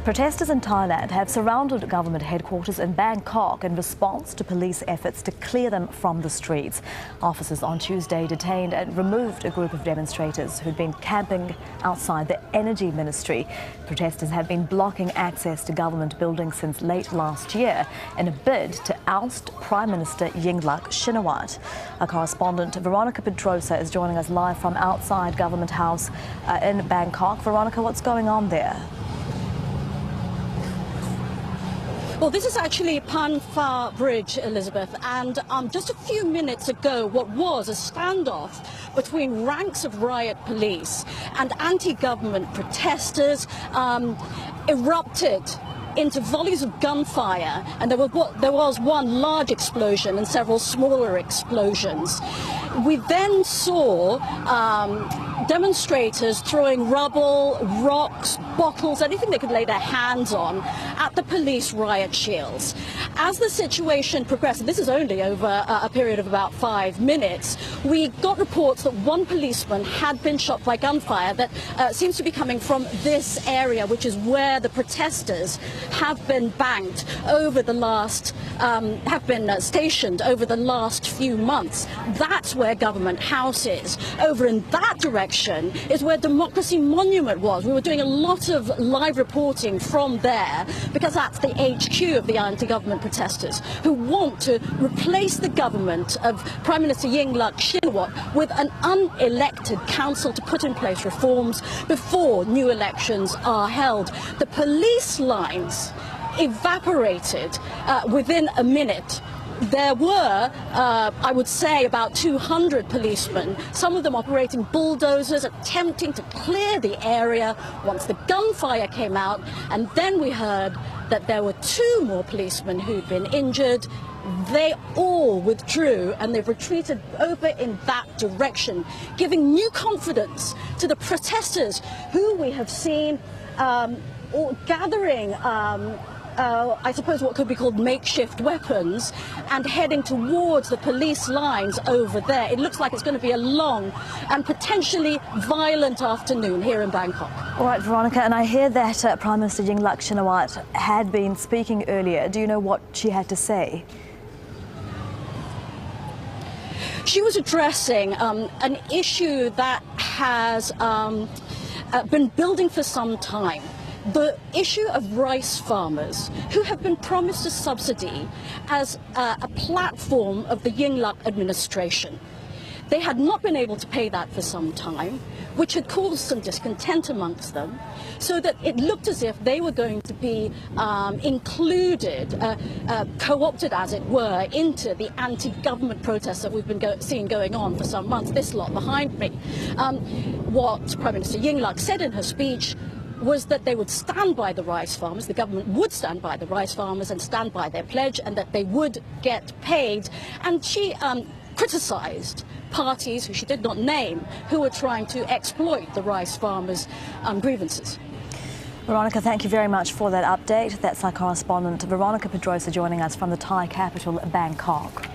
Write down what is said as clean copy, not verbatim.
Protesters in Thailand have surrounded government headquarters in Bangkok in response to police efforts to clear them from the streets. Officers on Tuesday detained and removed a group of demonstrators who'd been camping outside the Energy Ministry. Protesters have been blocking access to government buildings since late last year in a bid to oust Prime Minister Yingluck Shinawatra. Our correspondent Veronica Pedrosa is joining us live from outside Government House in Bangkok. Veronica, what's going on there? Well, this is actually Pan Pha Bridge, Elizabeth, and just a few minutes ago, what was a standoff between ranks of riot police and anti-government protesters erupted into volleys of gunfire, and there was one large explosion and several smaller explosions. We then saw demonstrators throwing rubble, rocks, bottles, anything they could lay their hands on at the police riot shields. As the situation progressed, this is only over a period of about 5 minutes, we got reports that one policeman had been shot by gunfire that seems to be coming from this area, which is where the protesters have been banked over the last, stationed over the last few months. That's where Government House is. Over in that direction is where Democracy Monument was. We were doing a lot of live reporting from there because that's the HQ of the anti-government protesters who want to replace the government of Prime Minister Yingluck Shinawatra with an unelected council to put in place reforms before new elections are held. The police lines evaporated within a minute. There were, I would say, about 200 policemen, some of them operating bulldozers, attempting to clear the area once the gunfire came out. And then we heard that there were 2 more policemen who'd been injured. They all withdrew and they've retreated over in that direction, giving new confidence to the protesters who we have seen gathering I suppose what could be called makeshift weapons and heading towards the police lines over there. It looks like it's going to be a long and potentially violent afternoon here in Bangkok. All right, Veronica, and I hear that Prime Minister Yingluck Shinawatra had been speaking earlier. Do you know what she had to say? She was addressing an issue that has been building for some time. The issue of rice farmers who have been promised a subsidy as a platform of the Yingluck administration. They had not been able to pay that for some time, which had caused some discontent amongst them, so that it looked as if they were going to be included, co-opted as it were, into the anti-government protests that we've been seeing going on for some months. This lot behind me. What Prime Minister Yingluck said in her speech was that they would stand by the rice farmers, the government would stand by the rice farmers and stand by their pledge, and that they would get paid. And she criticised parties who she did not name who were trying to exploit the rice farmers' grievances. Veronica, thank you very much for that update. That's our correspondent Veronica Pedrosa joining us from the Thai capital, Bangkok.